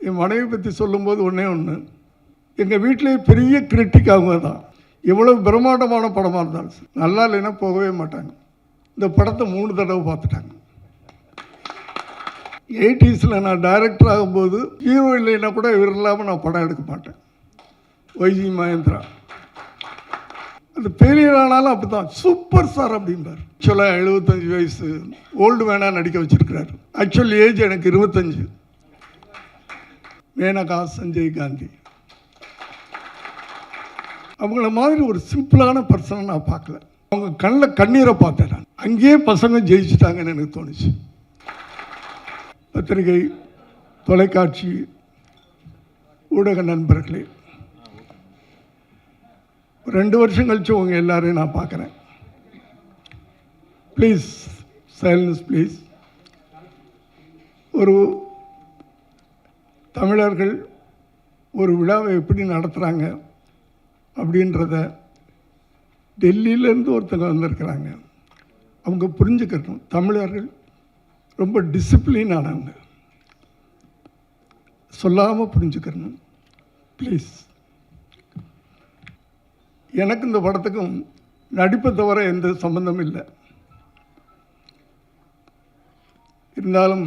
என் மனைவி பற்றி சொல்லும்போது ஒன்றே ஒன்று, எங்கள் வீட்டிலே பெரிய கிரிட்டிக் அவங்க தான். எவ்வளோ பிரம்மாண்டமான படமாக இருந்தாலும் சரி, நல்லா இல்லைன்னா போகவே மாட்டாங்க. இந்த படத்தை 3 தடவை பார்த்துட்டாங்க. 80s நான் டைரக்டர் ஆகும்போது ஹீரோ இல்லைன்னா கூட இவர் இல்லாமல் நான் படம் எடுக்க மாட்டேன். வைஜி மகேந்திரா அது ஃபெயிலியர் ஆனாலும் அப்படி தான், சூப்பர் ஸ்டார் அப்படின்றார். ஆக்சுவலாக 75 வயசு ஓல்டு மேனாக நடிக்க வச்சுருக்கிறார். ஆக்சுவல் ஏஜ் எனக்கு 25. மேனகா, சஞ்சய் காந்தி அவங்கள மாதிரி ஒரு சிம்பிளான பர்சனை நான் பார்க்கல. அவங்க கண்ணில் கண்ணீரை பார்த்தேன் நான். அங்கேயே பசங்க ஜெயிச்சுட்டாங்கன்னு எனக்கு தோணுச்சு. பத்திரிகை, தொலைக்காட்சி, ஊடக நண்பர்களே, 2 வருஷம் கழிச்சு உங்க எல்லாரையும் நான் பார்க்குறேன். Please silence please. ஒரு தமிழர்கள் ஒரு விழாவை எப்படி நடத்துகிறாங்க அப்படின்றத டெல்லியிலேருந்து ஒருத்தங்க வந்திருக்கிறாங்க. அவங்க புரிஞ்சுக்கணும், தமிழர்கள் ரொம்ப டிசிப்ளின் ஆனவங்க. சொல்லாமல் புரிஞ்சுக்கணும் ப்ளீஸ். எனக்கு இந்த படத்துக்கும் நடிப்பை தவிர எந்த சம்பந்தமும் இல்லை. இருந்தாலும்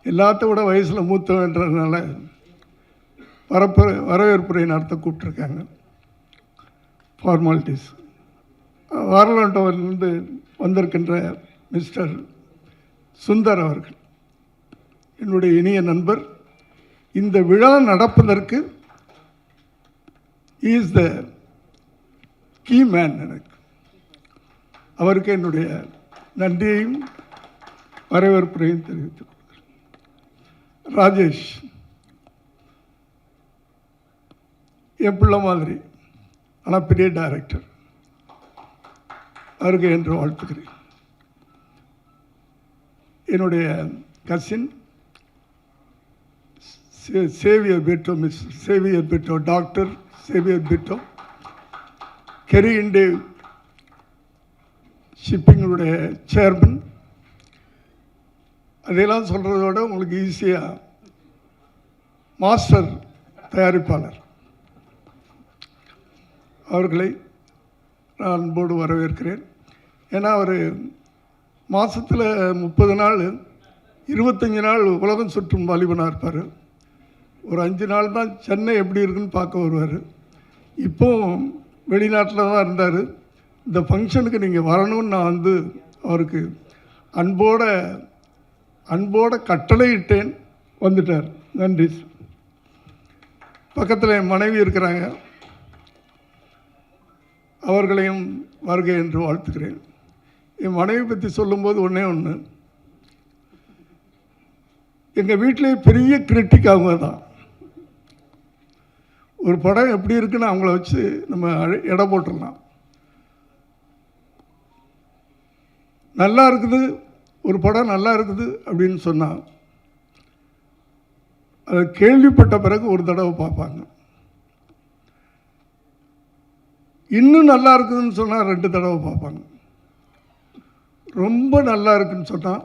எல்லாத்த விட வயசில் மூத்தவன்றதுனால வரவேற்புரை நடத்த கூப்பிட்ருக்காங்க. ஃபார்மாலிட்டிஸ். வாரலாண்டோவிலிருந்து வந்திருக்கின்ற மிஸ்டர் சுந்தர் அவர்கள் என்னுடைய இனிய நண்பர். இந்த விழா நடப்பதற்கு இஸ் த கீ மேன். எனக்கு அவருக்கு என்னுடைய நன்றியையும் வரவேற்புரையும் தெரிவித்துக் கொள்கிறேன். ராஜேஷ் என் பிள்ளை மாதிரி, ஆனால் பெரிய டைரக்டர், அவருக்கு என்று வாழ்த்துக்கிறேன். என்னுடைய cousin Xavier Britto, Mr Xavier Britto, doctor Xavier Britto, Kerry Indev ஷிப்பிங்களுடைய சேர்மன். அதையெல்லாம் சொல்கிறத விட உங்களுக்கு ஈஸியாக மாஸ்டர் தயாரிப்பாளர் அவர்களை நான் அன்போடு வரவேற்கிறேன். ஏன்னா அவர் மாதத்தில் 30 நாள் 25 நாள் உலகம் சுற்றும் வாலிபனாக இருப்பார். ஒரு 5 நாள் தான் சென்னை எப்படி இருக்குன்னு பார்க்க வருவார். இப்போவும் வெளிநாட்டில் தான் இருந்தார். இந்த ஃபங்க்ஷனுக்கு நீங்கள் வரணும்னு நான் அவருக்கு அன்போட கட்டளையிட்டேன், வந்துட்டார். நன்றி. பக்கத்தில் என் மனைவி இருக்கிறாங்க, அவர்களையும் வருக என்று வாழ்த்துக்கிறேன். என் மனைவி பற்றி சொல்லும்போது ஒன்றே ஒன்று, எங்கள் வீட்டிலே பெரிய கிரிட்டிக் அவங்க தான். ஒரு படம் எப்படி இருக்குன்னு அவங்கள வச்சு நம்ம எடை போட்டுடலாம். நல்லா இருக்குது, ஒரு படம் நல்லா இருக்குது அப்படின்னு சொன்னால் அதை கேள்விப்பட்ட பிறகு ஒரு தடவை பார்ப்பாங்க. இன்னும் நல்லா இருக்குதுன்னு சொன்னால் 2 தடவை பார்ப்பாங்க. ரொம்ப நல்லா இருக்குன்னு சொன்னால்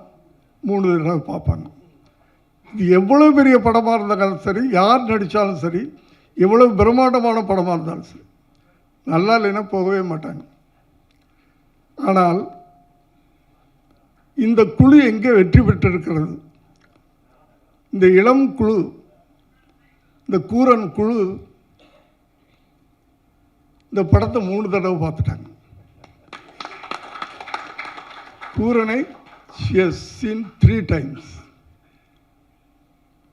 3 தடவை பார்ப்பாங்க. இது எவ்வளோ பெரிய படமாக இருந்தாலும் சரி, யார் நடித்தாலும் சரி, எவ்வளோ பிரம்மாண்டமான படமாக இருந்தாலும் சரி, நல்லா இல்லைன்னா போகவே மாட்டாங்க. ஆனால் இந்த குழு எங்கே வெற்றி பெற்றிருக்கிறது? இந்த இளம் குழு, இந்த கூரன் குழு இந்த படத்தை 3 தடவை பார்த்துட்டாங்க. கூரனை she has seen 3 times.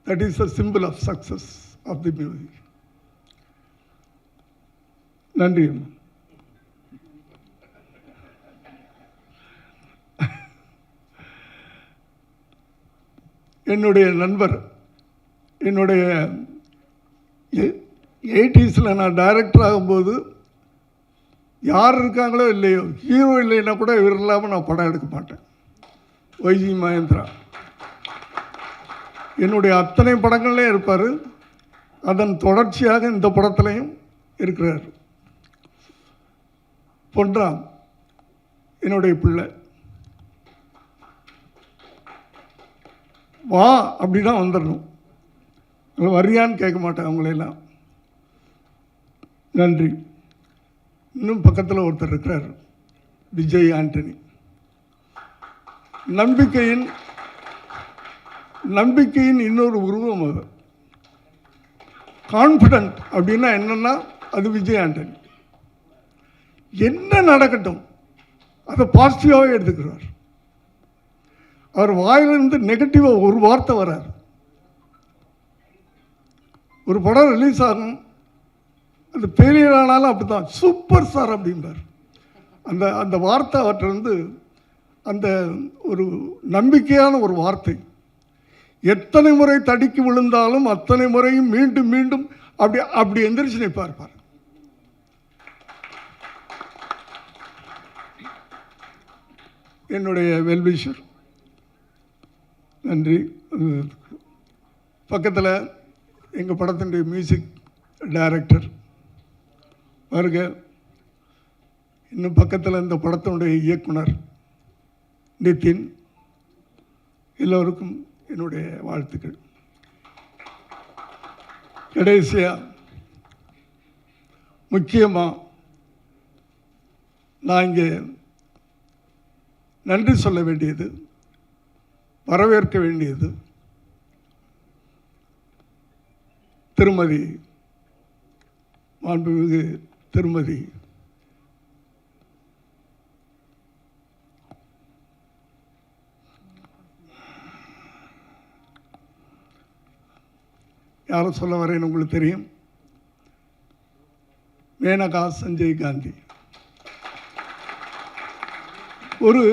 That is a symbol of success of the movie. நன்றி. என்னுடைய நண்பர், என்னுடைய 80s நான் டைரக்டர் ஆகும்போது யார் இருக்காங்களோ இல்லையோ, ஹீரோ இல்லைன்னா கூட இவர் இல்லாமல் நான் படம் எடுக்க மாட்டேன். வைஜி மகேந்திரா என்னுடைய அத்தனை படங்கள்லேயும் இருப்பார். அதன் தொடர்ச்சியாக இந்த படத்துலையும் இருக்கிறார். பொன்ராம் என்னுடைய பிள்ளை, வா அப்படின்னா வந்துடணும். வரியான்னு கேட்க மாட்டேன் அவங்களையெல்லாம். நன்றி. இன்னும் பக்கத்தில் ஒருத்தர் இருக்கிறார், விஜய் ஆண்டனி. நம்பிக்கையின் இன்னொரு உருவம் அது. கான்ஃபிடென்ட் அப்படின்னா என்னன்னா அது விஜய் ஆண்டனி. என்ன நடக்கட்டும் அதை பாசிட்டிவாகவே எடுத்துக்கிறார். அவர் வாயிலிருந்து நெகட்டிவாக ஒரு வார்த்தை வராது. ஒரு படம் ரிலீஸ் ஆகும், அது ஃபெயிலியர் ஆனாலும் அப்படி தான், சூப்பர் ஸ்டார் அப்படின்றார். அந்த வார்த்தை அவற்றிலிருந்து அந்த ஒரு நம்பிக்கையான ஒரு வார்த்தை. எத்தனை முறை தடிக்கு விழுந்தாலும் அத்தனை முறையும் மீண்டும் மீண்டும் அப்படி எந்திரிச்சு நிற்பார். என்னுடைய வெல்விஷர், நன்றி. பக்கத்தில் எங்கள் படத்தினுடைய மியூசிக் டைரக்டர் வருக. இன்னும் பக்கத்தில் இந்த படத்தினுடைய இயக்குனர் நிதின், எல்லோருக்கும் என்னுடைய வாழ்த்துக்கள். கடைசியாக முக்கியமாக நான் இங்கே நன்றி சொல்ல வேண்டியது, வரவேற்க வேண்டியது திருமதி மாண்புமிகு திருமதி யாரை சொல்ல வரேன்னு உங்களுக்கு தெரியும், மேனகா சஞ்சய் காந்தி. ஒரு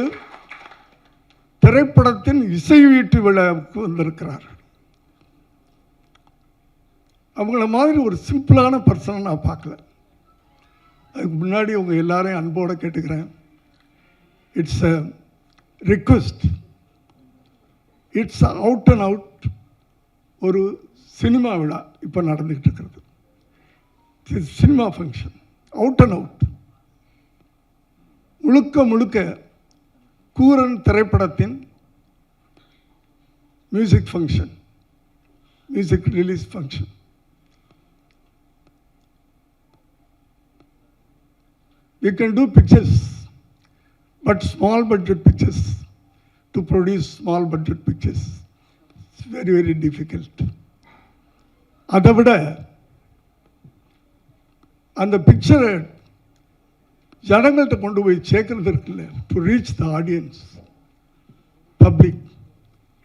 திரைப்படத்தின் இசை வீட்டு விழாவுக்கு வந்திருக்கிறார். அவங்கள மாதிரி ஒரு சிம்பிளான பர்சனை நான் பார்க்கல. அதுக்கு முன்னாடி உங்கள் எல்லாரையும் அன்போடு கேட்டுக்கிறேன். It's a request, it's out and out ஒரு சினிமா விழா இப்போ நடந்துக்கிட்டு இருக்கிறது. Cinema function, out and out, முழுக்க கூரன் திரைப்படத்தின் music function, music release function. We can do pictures, but small budget pictures, to produce small budget pictures, it's very, very difficult. அதை விட அந்த பிக்சரை ஜனங்கள்கிட்ட கொண்டு போய் சேர்க்கறது இருக்குல்ல, to reach the audience, public,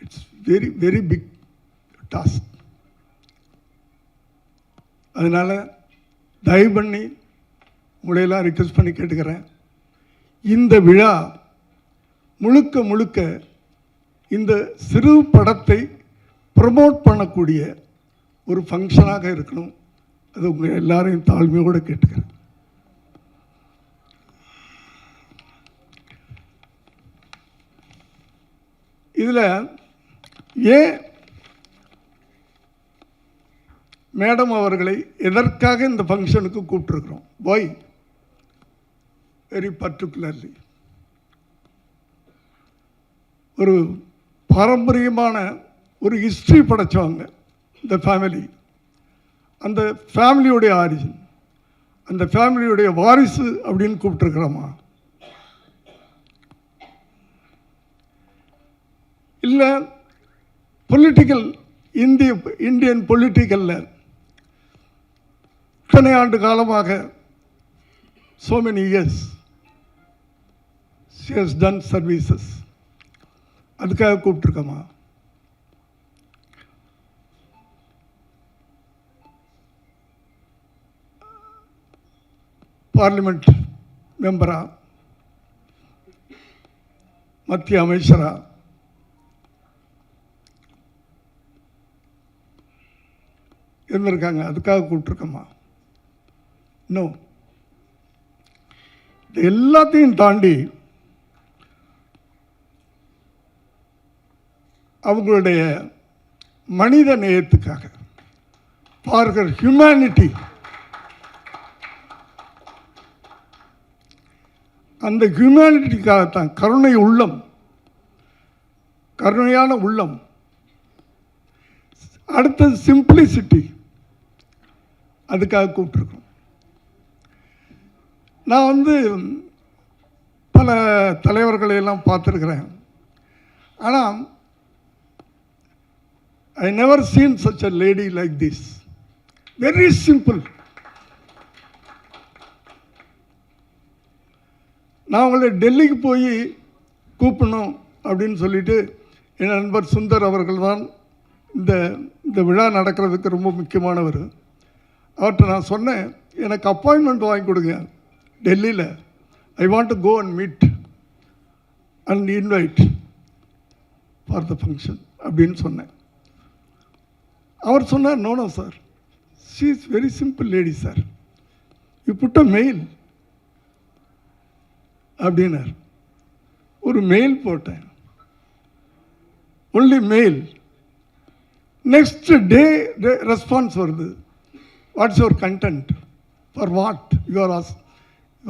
it's very very big task. அதனால் தயவு பண்ணி உங்களையெல்லாம் ரிக்வெஸ்ட் பண்ணி கேட்டுக்கிறேன், இந்த விழா முழுக்க இந்த சிறு படத்தை ப்ரமோட் பண்ணக்கூடிய ஒரு ஃபங்க்ஷனாக இருக்கணும். அது உங்கள் எல்லாரையும் தாழ்மையோடு கேட்டுக்கிறேன். இதில் ஏன் மேடம் அவர்களை எதற்காக இந்த ஃபங்க்ஷனுக்கு கூப்பிட்டுருக்குறோம், வை வெரி பர்டிகுலர்லி, ஒரு பாரம்பரியமான ஒரு ஹிஸ்ட்ரி படைச்சவங்க இந்த ஃபேமிலி, அந்த ஃபேமிலியுடைய ஆரிஜின், அந்த ஃபேமிலியுடைய வாரிசு அப்படின்னு கூப்பிட்டுருக்குறோமா? இல்லை பொலிட்டிக்கல் இந்தியன் பொலிட்டிக்கலில் இத்தனை ஆண்டு காலமாக so many years she has done services, அதுக்காக கூப்பிட்டுருக்கோமா? பார்லிமெண்ட் மெம்பரா, மத்திய அமைச்சரா, இருந்திருக்காங்க, அதுக்காக கூப்பிட்டுருக்கோமா? இன்னும் எல்லாத்தையும் தாண்டி அவங்களுடைய மனித நேயத்துக்காக, ஃபார் ஹியூமனிட்டி, அந்த ஹியூமனிட்டிக்காகத்தான், கருணை உள்ளம், கருணையான உள்ளம், அடுத்தது சிம்பிளிசிட்டி, அதுக்காக கூப்பிட்ருக்கோம். நான் வந்து பல தலைவர்களையெல்லாம் பார்த்துருக்குறேன். ஆனால் I never seen such a lady like this. Very simple. நான் உங்களை டெல்லிக்கு போய் கூப்பிடணும் அப்படின்னு சொல்லிட்டு என் நண்பர் சுந்தர் அவர்கள் தான் இந்த விழா நடக்கிறதுக்கு ரொம்ப முக்கியமானவர். அவர்கிட்ட நான் சொன்னேன், எனக்கு அப்பாயின்மெண்ட் வாங்கி கொடுங்க டெல்லியில். I want to go and meet and invite for the function அப்படின்னு சொன்னேன். அவர் சொன்னார், no sir, she is very simple lady sir, you put a mail அப்படின்னார். ஒரு மெயில் போட்டேன், only mail. Next day response வருது, what's your content, for what you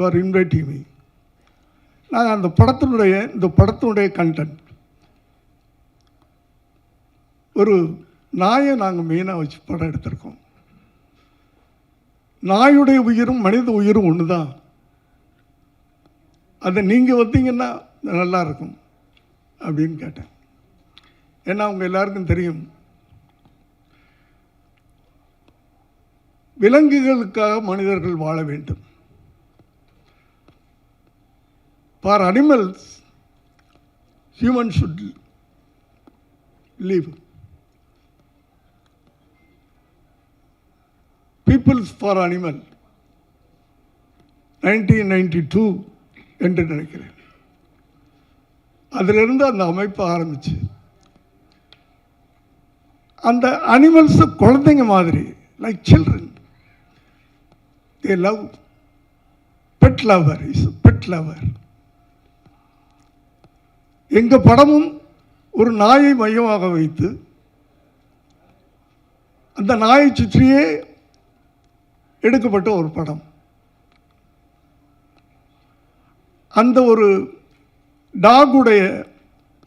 are inviting me. நாங்கள் இந்த படத்தினுடைய கண்டென்ட் ஒரு நாயை நாங்கள் மெயினாக வச்சு படம் எடுத்திருக்கோம். நாயுடைய உயிரும் மனித உயிரும் ஒன்று தான். அதை நீங்கள் வந்தீங்கன்னா நல்லா இருக்கும் அப்படின்னு கேட்டேன். ஏன்னா அவங்க எல்லாருக்கும் தெரியும், விலங்குகளுக்காக மனிதர்கள் வாழ வேண்டும். For animals human should live. Peoples for animal 1992 என்று நினைக்கிறேன். அதிலிருந்து அந்த அமைப்பு ஆரம்பிச்சு, அந்த அனிமல்ஸ் குழந்தைங்க மாதிரி, like children, they love. Pet lover is pet lover. எங்கள் படமும் ஒரு நாயை மையமாக வைத்து அந்த நாயை சுற்றியே எடுக்கப்பட்ட ஒரு படம். அந்த ஒரு டாகுடைய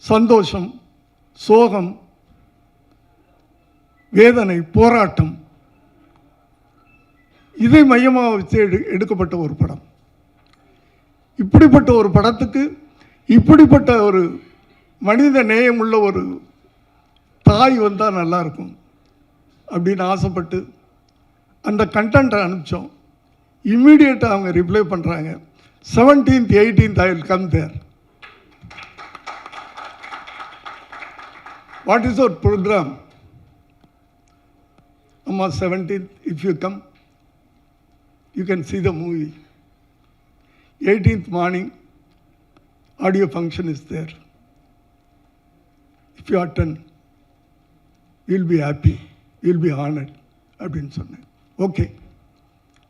சந்தோஷம், சோகம், வேதனை, போராட்டம், இதை மையமாக வச்சு எடுக்கப்பட்ட ஒரு படம். இப்படிப்பட்ட ஒரு படத்துக்கு இப்படிப்பட்ட ஒரு மனித நேயமுள்ள ஒரு தாய் வந்தால் நல்லாயிருக்கும் அப்படின்னு ஆசைப்பட்டு அந்த கண்டென்ட்டை அனுப்பிச்சோம். இம்மீடியட்டாக அவங்க ரிப்ளை பண்ணுறாங்க, 17th 18th I will come there. What is our program? Amma 17th, if you come, you can see the movie. 18th morning, audio function is there. If you attend, you'll be happy, you'll be honored அப்படின்னு சொன்னேன். Okay,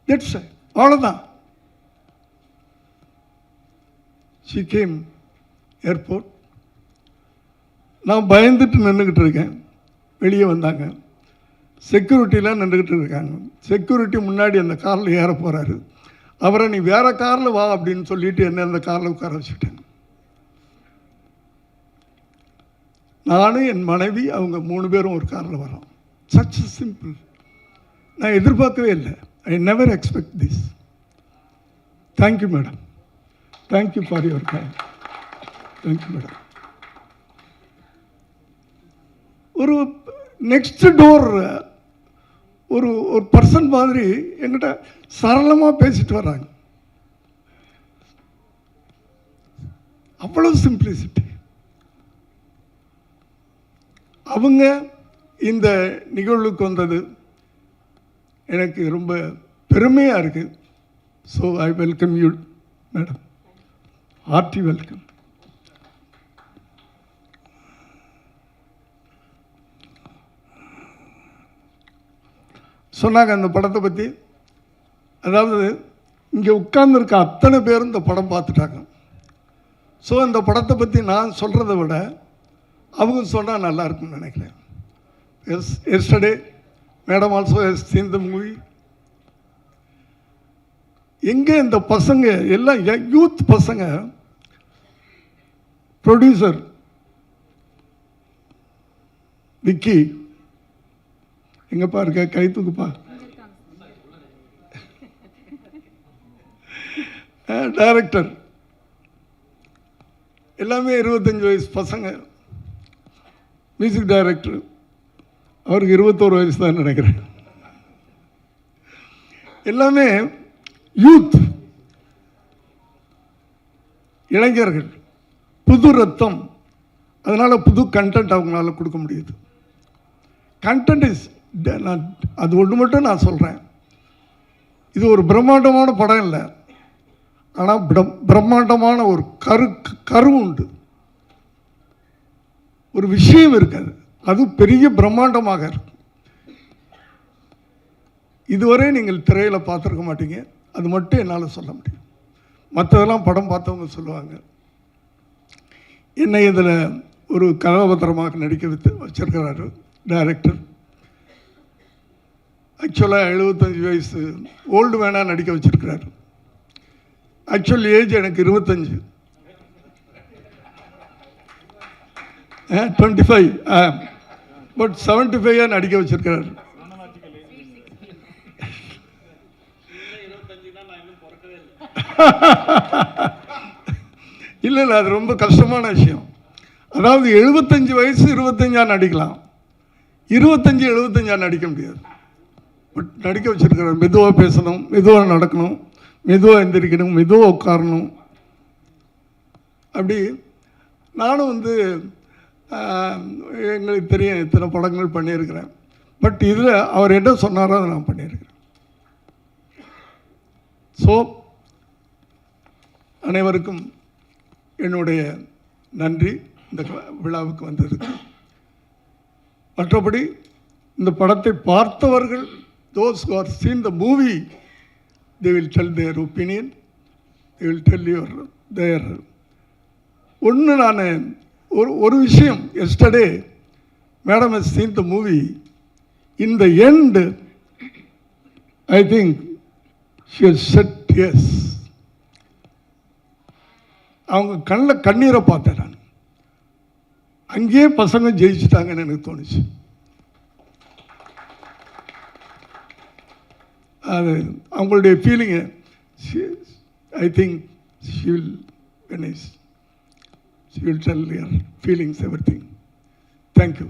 that's அவ்வளோதான். She came airport. நான் பயந்துட்டு நின்றுக்கிட்டு இருக்கேன். வெளியே வந்தாங்க, செக்யூரிட்டிலாம் நின்றுக்கிட்டு இருக்காங்க. செக்யூரிட்டி முன்னாடி அந்த காரில் ஏற போகிறாரு. அவரை நீ வேறு காரில் வா அப்படின்னு சொல்லிட்டு என்ன அந்த காரில் உட்கார வச்சுட்டேன். நானும் என் மனைவி அவங்க 3 பேரும் ஒரு காரில் வரோம். Such simple. நான் எதிர்பார்க்கவே இல்லை. I never expect this. Thank you madam, thank you for your time. Thank you madam. ஒரு நெக்ஸ்ட் டோர் ஒரு பர்சன் மாதிரி என்கிட்ட சரளமாக பேசிட்டு வர்றாங்க. அவ்வளோ சிம்பிளிசிட்டி. அவங்க இந்த நிகழ்வுக்கு வந்தது எனக்கு ரொம்ப பெருமையாக இருக்குது. So I welcome you madam, hearty welcome. சொன்னாங்க அந்த படத்தை பற்றி. அதாவது இங்கே உட்கார்ந்துருக்க அத்தனை பேரும் இந்த படம் பார்த்துட்டாங்க. ஸோ இந்த படத்தை பற்றி நான் சொல்கிறத விட அவங்க சொன்னால் நல்லா இருக்கும்னு நினைக்கிறேன். Yesterday madam also has scene the movie. எங்கே இந்த பசங்க எல்லாம் யூத் பசங்க, ப்ரொடியூசர் விக்கி எங்கப்பா இருக்க? கை தூக்குப்பா. டைரக்டர் எல்லாமே 25 வயசு பசங்க. மியூசிக் டைரக்டர் அவருக்கு 21 வயசு தான் நினைக்கிறேன். எல்லாமே யூத், இளைஞர்கள், புது ரத்தம். அதனால் புது கண்டென்ட் அவங்களால கொடுக்க முடியுது. கண்டென்ட் இஸ், நான் அது ஒன்று மட்டும் நான் சொல்கிறேன், இது ஒரு பிரம்மாண்டமான படம் இல்லை, ஆனால் பிரம்மாண்டமான ஒரு கரு உண்டு, ஒரு விஷயம் இருக்காது, அது பெரிய பிரம்மாண்டமாக இருக்கு. இதுவரை நீங்கள் திரையில் பார்த்துருக்க மாட்டீங்க, அது மட்டும் என்னால் சொல்ல முடியும். மற்றதெல்லாம் படம் பார்த்தவங்க சொல்லுவாங்க. என்னை இதில் ஒரு கதாபாத்திரமாக நடிக்க வச்சிருக்கிறாரு டைரக்டர். ஆக்சுவலாக 75 வயசு ஓல்டு மேனாக நடிக்க வச்சிருக்கிறாரு. ஆக்சுவல் ஏஜ் எனக்கு 25, 25, பட் 75 நடிக்க வச்சிருக்கிறாரு. இல்லை, அது ரொம்ப கஷ்டமான விஷயம். அதாவது 75 வயசு 25 நடிக்கலாம், 25 75 நடிக்க முடியாது. பட் நடிக்க வச்சிருக்கிறார். மெதுவாக பேசணும், மெதுவாக நடக்கணும், மெதுவாக எந்திரிக்கணும், மெதுவாக உட்காரணும். அப்படி நானும் எங்களுக்கு தெரியும் இத்தனை படங்கள் பண்ணியிருக்கிறேன். பட் இதில் அவர் என்ன சொன்னாரோ அதை நான் பண்ணியிருக்கிறேன். ஸோ அனைவருக்கும் என்னுடைய நன்றி இந்த விழாவுக்கு வந்ததுக்கு. மற்றபடி இந்த படத்தை பார்த்தவர்கள், those who have seen the movie, they will tell their opinion, they will tell their ஒன்று. நான் ஒரு விஷயம், yesterday madam has seen the movie, in the end I think she has said yes. அவங்க கண்ணில் கண்ணீரை பார்த்தேன் நான். அங்கேயே பசங்க ஜெயிச்சுட்டாங்கன்னு எனக்கு தோணுச்சு. அது அவங்களுடைய feeling. I think she will tell your feelings, everything. Thank you.